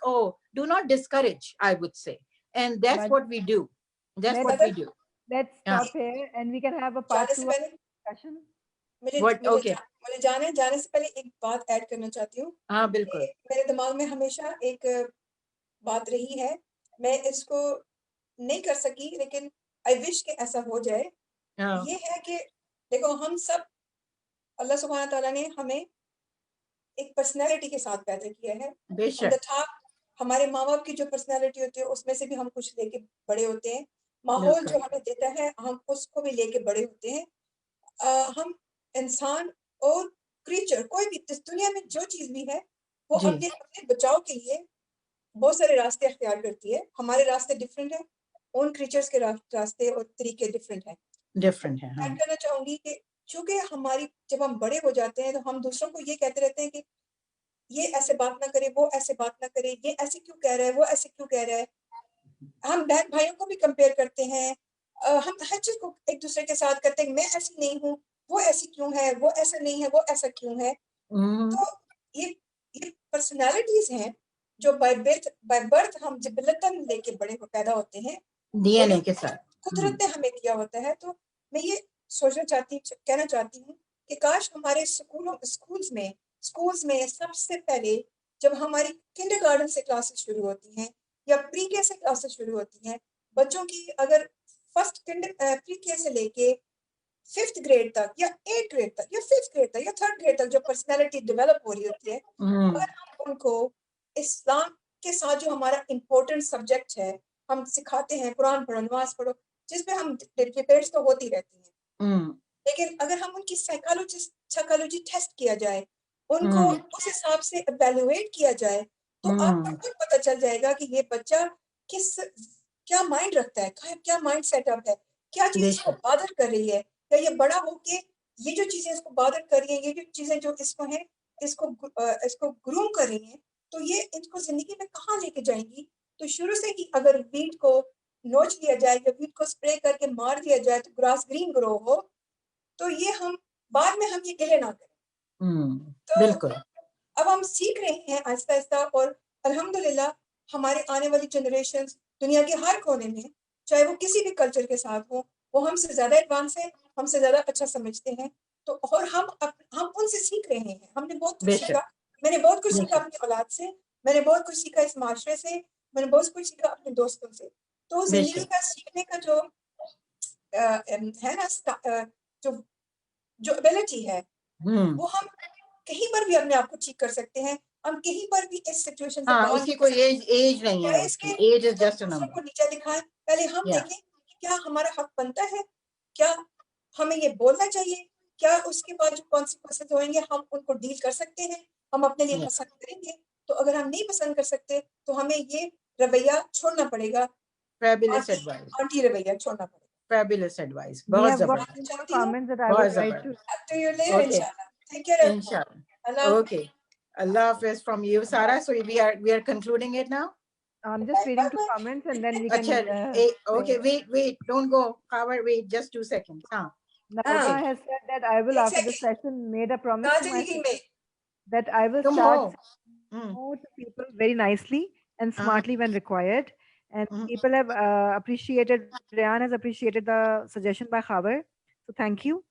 do not discourage, I would say, and that's what we do, that's what we do. Let's stop here and we can have a part 2 discussion. मुझे जाने से पहले एक बात ऐड करना चाहती हूँ। हाँ बिल्कुल। मेरे दिमाग में हमेशा एक बात रही है, मैं इसको नहीं कर सकी, लेकिन आई विश कि ऐसा हो जाए। ये है कि देखो हम सब, अल्लाह सुब्हान तआला ने हमें एक पर्सनैलिटी के साथ पैदा किया है। बेशक हमारे माँ बाप की जो पर्सनैलिटी होती है उसमें से भी हम कुछ लेके बड़े होते हैं, माहौल जो हमें देता है हम उसको भी लेके बड़े होते हैं। हम इंसान और क्रीचर, कोई भी इस दुनिया में जो चीज भी है वो अपने बचाव के लिए बहुत सारे रास्ते अख्तियार करती है। हमारे रास्ते डिफरेंट है, उन क्रीचर्स के रास्ते और तरीके डिफरेंट है। मैं कहना चाहूंगी कि चूंकि हमारी जब हम बड़े हो जाते हैं तो हम दूसरों को ये कहते रहते हैं कि ये ऐसे बात ना करे, वो ऐसे बात ना करे, ये ऐसे क्यों कह रहा है, वो ऐसे क्यों कह रहा है। हम बहन भाइयों को भी कंपेयर करते हैं, हम हर चीज को एक दूसरे के साथ करते हैं, मैं ऐसी नहीं हूँ, वो ऐसी क्यों है, वो ऐसा नहीं है, वो ऐसा क्यों है। तो ये पर्सनालिटीज हैं जो बाय बर्थ हम जिबलतन लेके बड़े पैदा होते हैं, डीएनए के साथ कुदरत ने हमें दिया होता है। तो मैं ये कहना चाहती हूँ कि काश हमारे स्कूल्स में सबसे पहले जब हमारी किंडरगार्टन से क्लासेस शुरू होती हैं या प्री के से क्लासेस शुरू होती हैं, बच्चों की अगर फर्स्ट प्री के से लेके 5th ग्रेड तक या 8th ग्रेड तक या 5th ग्रेड तक या 3rd ग्रेड तक जो पर्सनालिटी डेवलप हो रही होती है, अगर हम उनको इस्लाम के साथ जो हमारा इम्पोर्टेंट सब्जेक्ट है हम सिखाते हैं, कुरान पढ़ो, नमाज पढ़ो, जिसपे हम डिबेट्स तो होती रहती हैं, लेकिन अगर हम उनकी साइकोलॉजी टेस्ट किया जाए, उनको उस हिसाब से इवैल्यूएट किया जाए, तो आपको खुद पता चल जाएगा कि ये बच्चा क्या माइंड रखता है, क्या माइंड सेटअप है, क्या चीज इसको बादर कर रही है, या ये बड़ा होके ये जो चीजें इसको बादर कर रही है, ये जो चीजें जो इसको है इसको ग्रूम कर रही हैं, तो ये इसको जिंदगी में कहाँ लेके जाएंगी। तो शुरू से ही अगर वीट को नोच दिया जाए या वीट को स्प्रे करके मार दिया जाए तो ग्रास ग्रीन ग्रो हो, तो ये हम बाद में हम ये गिले ना करें। तो बिल्कुल अब हम सीख रहे हैं आहिस्ता आहिस्ता, और अल्हम्दुलिल्लाह हमारे आने वाली जनरेशन दुनिया के हर कोने में, चाहे वो किसी भी कल्चर के साथ हो, वो हमसे ज्यादा एडवांस है, हमसे ज्यादा अच्छा समझते हैं। तो और हम उनसे सीख रहे हैं, हमने बहुत कुछ सीखा, मैंने बहुत कुछ सीखा अपनी औलाद से, मैंने बहुत कुछ सीखा इस माशरे से, मैंने बहुत कुछ सीखा अपने दोस्तों से। तो जिंदगी का सीखने का जो है ना, जो एबिलिटी है, वो हम कहीं पर भी अपने आप को ठीक कर सकते हैं, हम कहीं पर भी इस सिचुएशन से बाहर उसकी कोई एज नहीं है, उसकी age is just a number. नीचे दिखाएं, पहले हम देखें कि क्या हमारा हक बनता है, क्या हमें ये बोलना चाहिए, क्या उसके बाद जो कॉन्सिक्वेंसेस होंगे हम उनको डील कर सकते हैं, हम अपने लिए पसंद करेंगे। तो अगर हम नहीं पसंद कर सकते तो हमें ये रवैया छोड़ना पड़ेगा, फैबुलस एडवाइस, आंटी रवैया छोड़ना पड़ेगा। फैबुलस एडवाइस, बहुत जबरदस्त, बहुत जबरदस्त। इंशाल्लाह, okay, Allah Hafiz from you, Sarah. So we are concluding it now. I'm just reading two comments and then we can. Okay, wait, don't go. Howard, wait, just 2 seconds. Naima has said that I will, after the session, made a promise to myself that I will start more to people very nicely and smartly when required. And people have appreciated, Rayan has appreciated the suggestion by Khabar. So thank you.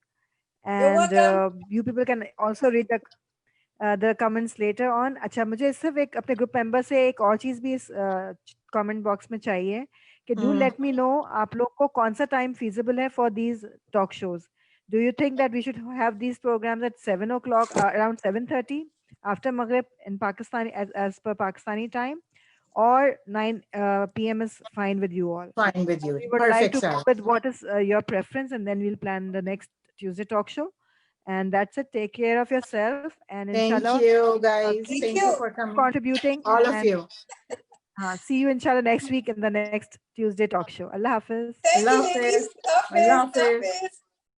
And you people can also read the comments later on. अच्छा, मुझे सिर्फ एक अपने group member से एक और चीज भी इस कमेंट बॉक्स में चाहिए कि do let me know आप लोग को कौन सा टाइम feasible है for these talk shows. Do you think that we should have these programs at 7 o'clock, around 7:30 after Maghrib in Pakistani as per Pakistani time, or 9 p.m. is fine with you all? Fine with you. We would like to go with what is your preference, and then we'll plan the next Tuesday talk show. And that's it. Take care of yourself, and inshallah, thank you guys. Thank you for contributing. All of you. See you inshallah next week in the next Tuesday talk show. Allah Hafiz. Allah Hafiz. Allah Hafiz.